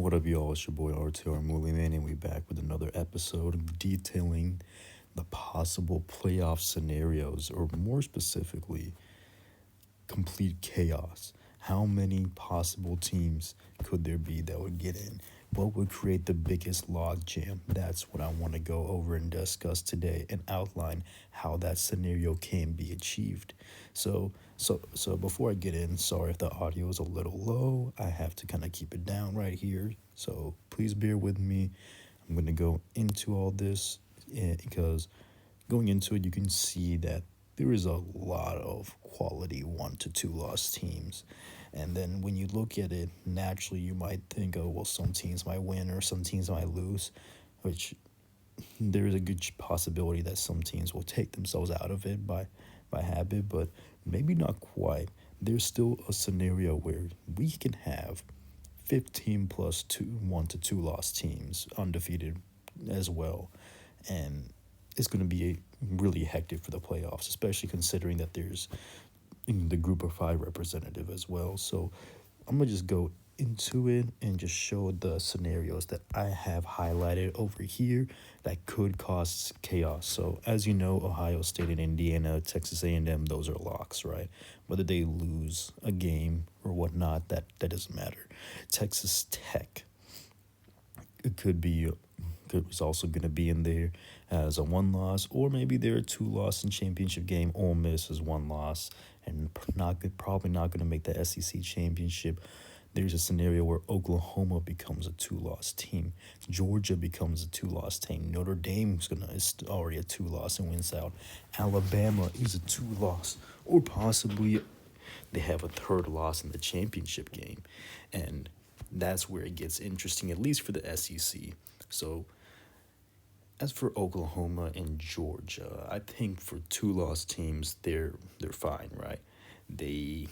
What up, y'all? It's your boy RTR Movie Man, and we back with another episode detailing the possible playoff scenarios, or more specifically, complete chaos. How many possible teams could there be that would get in? What would create the biggest logjam? That's what I want to go over and discuss today and outline how that scenario can be achieved. So before I get in, sorry if the audio is a little low. I have to kind of keep it down right here. So please bear with me. I'm going to go into all this because going into it, you can see that there is a lot of quality 1 to 2 loss teams. And then when you look at it, naturally you might think, oh, well, some teams might win or some teams might lose, which there is a good possibility that some teams will take themselves out of it by habit, but maybe not quite. There's still a scenario where we can have 15 plus 1 to 2 loss teams undefeated as well. And it's going to be really hectic for the playoffs, especially considering that there's the group of five representative as well. So I'm going to just go into it and just show the scenarios that I have highlighted over here that could cause chaos. So as you know, Ohio State and Indiana, Texas A&M, those are locks, right? Whether they lose a game or whatnot, that doesn't matter. Texas Tech, it could be is also going to be in there as a 1 loss, or maybe they're a 2 loss in championship game. Ole Miss is 1 loss and probably not going to make the SEC championship. There's a scenario where Oklahoma becomes a 2 loss team. Georgia becomes a 2 loss team. Notre Dame is already a 2 loss and wins out. Alabama is a 2 loss, or possibly they have a third loss in the championship game, and that's where it gets interesting, at least for the SEC. So as for Oklahoma and Georgia, I think for 2 loss teams, they're fine, right? They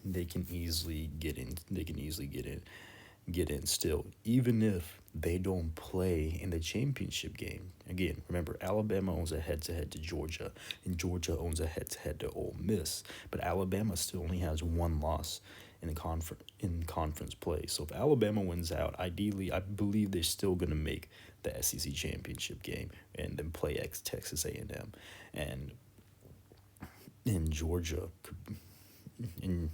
they can easily get in. They can easily get in still, even if they don't play in the championship game. Again, remember, Alabama owns a head-to-head to Georgia, and Georgia owns a head-to-head to Ole Miss. But Alabama still only has 1 loss in the conference play. So if Alabama wins out, ideally, I believe they're still gonna make the SEC championship game and then play ex Texas A&M, and in Georgia in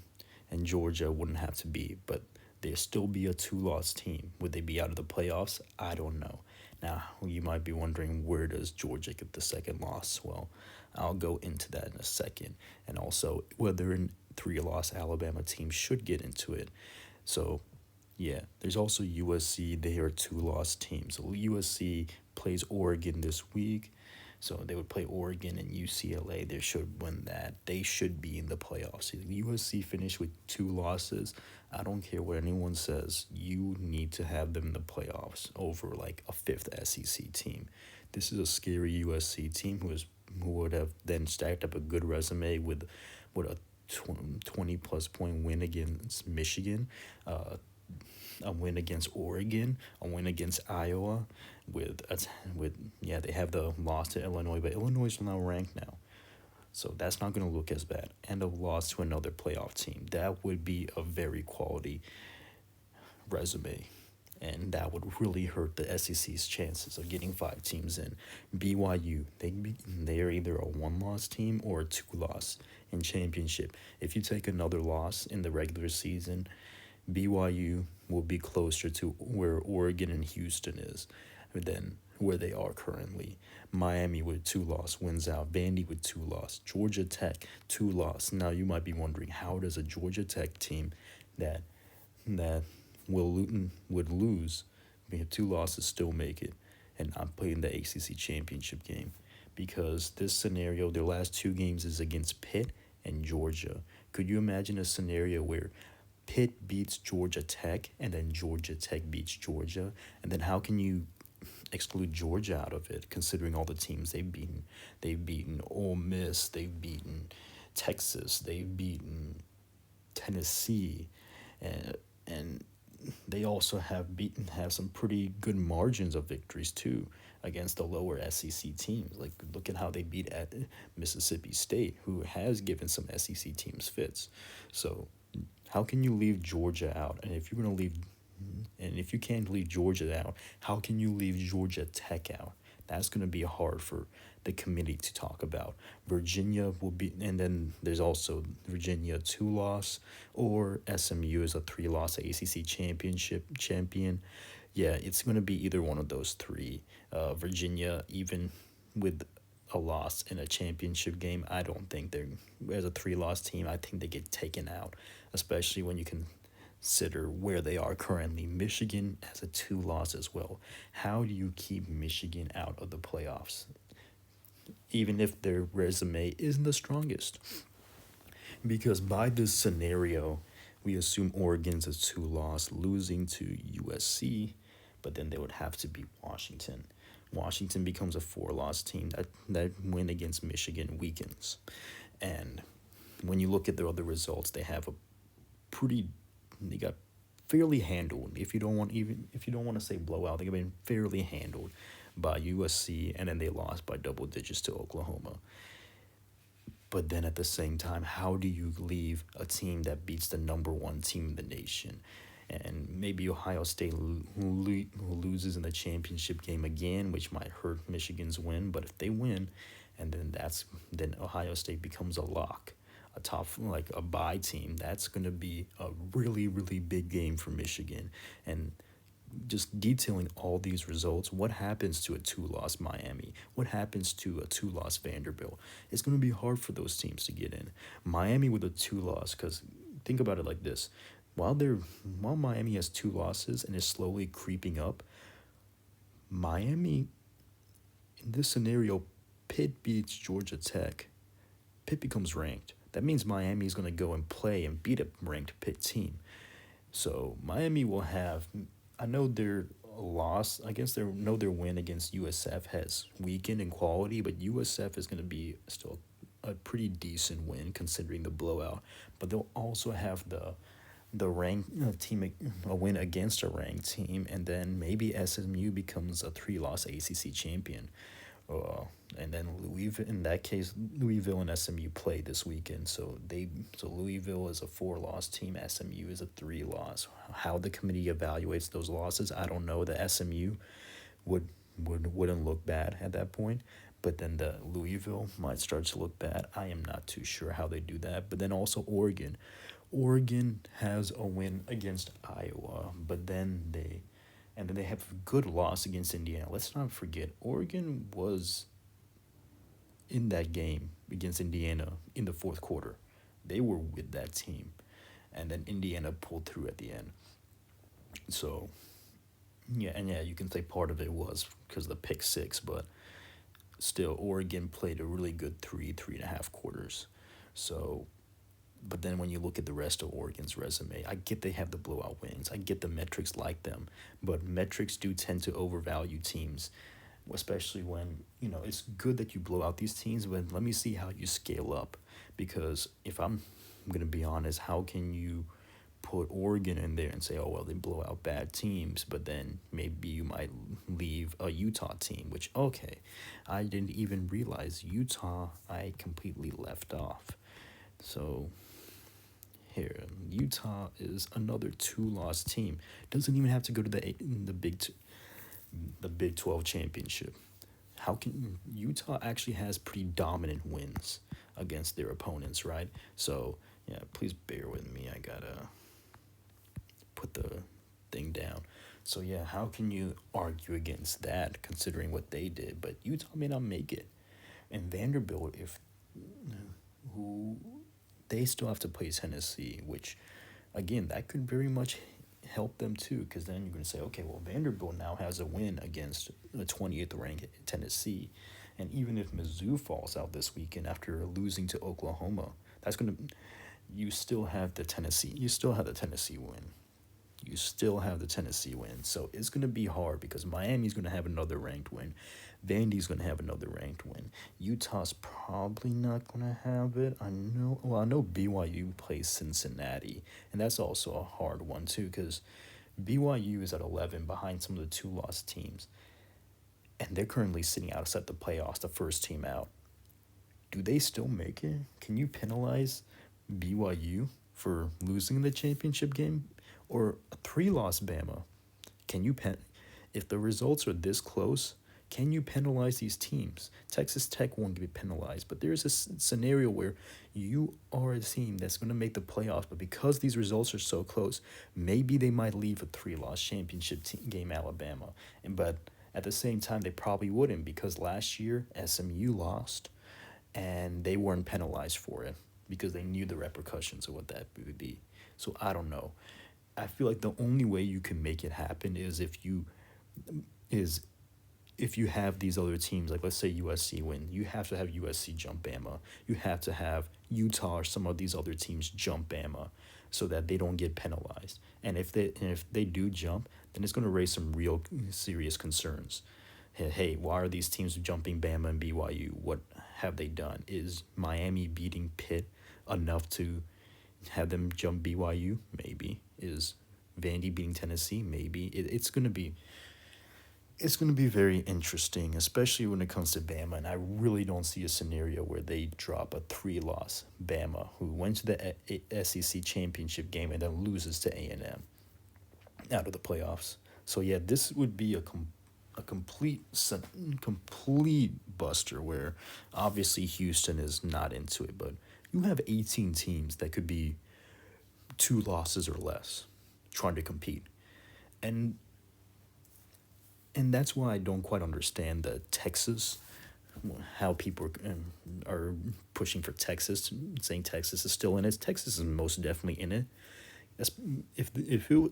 and Georgia wouldn't have to be, but they'd still be a 2 loss team. Would they be out of the playoffs? I don't know. Now, you might be wondering, where does Georgia get the second loss? Well, I'll go into that in a second. And also, whether a 3 loss Alabama team should get into it. So, yeah, there's also USC. They are 2 loss teams. So USC plays Oregon this week. So they would play Oregon and UCLA. They should win that. They should be in the playoffs. If USC finished with 2 losses, I don't care what anyone says. You need to have them in the playoffs over like a fifth SEC team. This is a scary USC team who would have then stacked up a good resume with a 20 plus point win against Michigan, a win against Oregon, a win against Iowa, with yeah, they have the loss to Illinois, but Illinois is now ranked now, so that's not going to look as bad. And a loss to another playoff team, that would be a very quality resume, and that would really hurt the SEC's chances of getting 5 teams in. BYU, they are either a 1 loss team or a 2 loss in championship. If you take another loss in the regular season, BYU will be closer to where Oregon and Houston is than where they are currently. Miami with 2 loss wins out. Vandy with 2 loss. Georgia Tech 2 loss. Now you might be wondering, how does a Georgia Tech team that that would lose, we have 2 losses, still make it and not play in the ACC championship game? Because this scenario, their last 2 games is against Pitt and Georgia. Could you imagine a scenario where Pitt beats Georgia Tech and then Georgia Tech beats Georgia? And then how can you exclude Georgia out of it, considering all the teams they've beaten? They've beaten Ole Miss, they've beaten Texas, they've beaten Tennessee, and they also have some pretty good margins of victories too against the lower SEC teams. Like, look at how they beat at Mississippi State, who has given some SEC teams fits. So how can you leave Georgia out? And And if you can't leave Georgia out, how can you leave Georgia Tech out? That's going to be hard for the committee to talk about. Virginia will be, and then there's also Virginia 2 loss, or SMU is a 3 loss ACC championship champion. Yeah, it's going to be either one of those three. Virginia, even with a loss in a championship game, I don't think they're, as a 3 loss team, I think they get taken out, especially when you consider where they are currently. Michigan has a 2 loss as well. How do you keep Michigan out of the playoffs, even if their resume isn't the strongest? Because by this scenario, we assume Oregon's a 2 loss, losing to USC, but then they would have to beat Washington. Washington becomes a 4 loss team. That win against Michigan weakens. And when you look at their other results, they have a pretty, they got fairly handled. If you don't want to say blowout, they have been fairly handled by USC, and then they lost by double digits to Oklahoma. But then at the same time, how do you leave a team that beats the number one team in the nation? And maybe Ohio State loses in the championship game again, which might hurt Michigan's win. But if they win, and then Ohio State becomes a lock, a top, like a bye team. That's going to be a really, really big game for Michigan. And just detailing all these results, what happens to a 2 loss Miami? What happens to a 2 loss Vanderbilt? It's going to be hard for those teams to get in. Miami with a 2 loss, because think about it like this. While Miami has 2 losses and is slowly creeping up, Miami, in this scenario, Pitt beats Georgia Tech. Pitt becomes ranked. That means Miami is going to go and play and beat a ranked Pitt team. So Miami will have, I know their loss, I guess their win against USF has weakened in quality, but USF is going to be still a pretty decent win considering the blowout. But they'll also have the ranked team, a win against a ranked team, and then maybe SMU becomes a 3 loss ACC champion. And then Louisville, in that case, Louisville and SMU play this weekend. So Louisville is a 4 loss team. SMU is a 3 loss. How the committee evaluates those losses, I don't know. The SMU wouldn't look bad at that point, but then the Louisville might start to look bad. I am not too sure how they do that. But then also Oregon. Oregon has a win against Iowa, but then they have a good loss against Indiana. Let's not forget, Oregon was in that game against Indiana in the fourth quarter. They were with that team, and then Indiana pulled through at the end. So, yeah, you can say part of it was because of the pick six, but still, Oregon played a really good 3.5 quarters. So, but then when you look at the rest of Oregon's resume, I get they have the blowout wins. I get the metrics like them, but metrics do tend to overvalue teams, especially when, it's good that you blow out these teams, but let me see how you scale up. Because if I'm going to be honest, how can you put Oregon in there and say, oh, well, they blow out bad teams, but then maybe you might leave a Utah team, which, okay, I didn't even realize Utah I completely left off. So here, Utah is another 2 loss team. Doesn't even have to go to the Big 12 championship. How can Utah actually has pretty dominant wins against their opponents, right? So yeah, please bear with me. I gotta put the thing down. So yeah, how can you argue against that considering what they did? But Utah may not make it, and Vanderbilt, who they still have to play Tennessee, which, again, that could very much help them too, because then you're going to say, okay, well, Vanderbilt now has a win against the 20th ranked Tennessee, and even if Mizzou falls out this weekend after losing to Oklahoma, you still have the Tennessee win. You still have the Tennessee win. So it's going to be hard because Miami's going to have another ranked win. Vandy's going to have another ranked win. Utah's probably not going to have it. I know BYU plays Cincinnati, and that's also a hard one too because BYU is at 11 behind some of the 2 loss teams, and they're currently sitting outside the playoffs, the first team out. Do they still make it? Can you penalize BYU for losing the championship game? Or a 3 loss Bama? Can you if the results are this close, can you penalize these teams? Texas Tech won't be penalized, but there's a scenario where you are a team that's going to make the playoffs, but because these results are so close, maybe they might leave a three-loss championship game Alabama. But at the same time, they probably wouldn't because last year SMU lost and they weren't penalized for it because they knew the repercussions of what that would be. So I don't know. I feel like the only way you can make it happen is if you have these other teams, like let's say USC win, you have to have USC jump Bama. You have to have Utah or some of these other teams jump Bama so that they don't get penalized. And if they do jump, then it's going to raise some real serious concerns. Hey, why are these teams jumping Bama and BYU? What have they done? Is Miami beating Pitt enough to have them jump BYU? Maybe. Is Vandy beating Tennessee? Maybe. It's going to be very interesting, especially when it comes to Bama. And I really don't see a scenario where they drop a three-loss Bama, who went to the SEC championship game and then loses to A&M out of the playoffs. So yeah, this would be a complete buster where obviously Houston is not into it, but you have 18 teams that could be two losses or less trying to compete. And and that's why I don't quite understand the Texas, how people are pushing for Texas, saying Texas is still in it. Texas is most definitely in it. If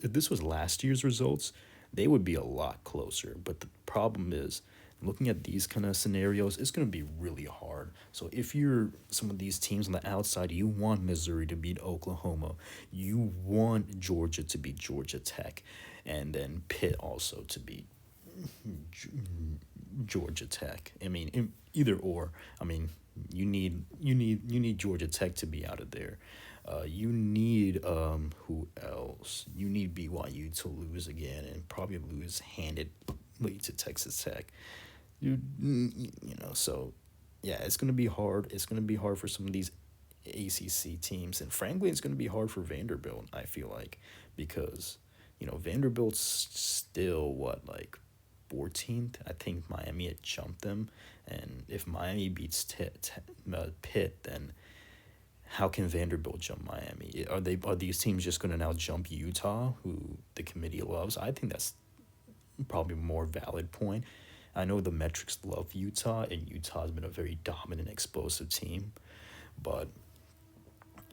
this was last year's results, they would be a lot closer. But the problem is, looking at these kind of scenarios, it's going to be really hard. So if you're some of these teams on the outside, you want Missouri to beat Oklahoma, you want Georgia to beat Georgia Tech, and then Pitt also to beat Georgia Tech. I mean, either or. I mean, you need Georgia Tech to be out of there. You need who else? You need BYU to lose again and probably lose handedly to Texas Tech. So yeah, it's gonna be hard. It's gonna be hard for some of these ACC teams, and frankly, it's gonna be hard for Vanderbilt. I feel like because Vanderbilt's still what like 14th. I think Miami had jumped them, and if Miami beats Pitt, then how can Vanderbilt jump Miami? Are these teams just going to now jump Utah, who the committee loves? I think that's probably a more valid point. I know the metrics love Utah, and Utah's been a very dominant, explosive team, but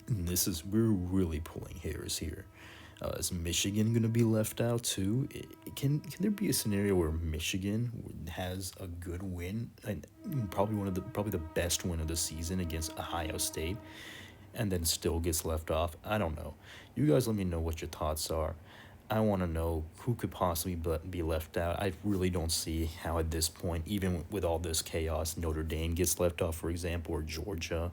we're really pulling hairs here. Is Michigan going to be left out too? Can there be a scenario where Michigan has a good win and probably the best win of the season against Ohio State, and then still gets left off? I don't know. You guys, let me know what your thoughts are. I want to know who could possibly be left out. I really don't see how at this point, even with all this chaos, Notre Dame gets left off, for example, or Georgia.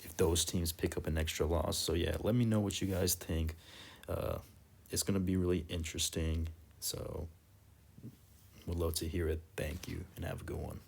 If those teams pick up an extra loss. So yeah, let me know what you guys think. It's going to be really interesting. So would love to hear it. Thank you, and have a good one.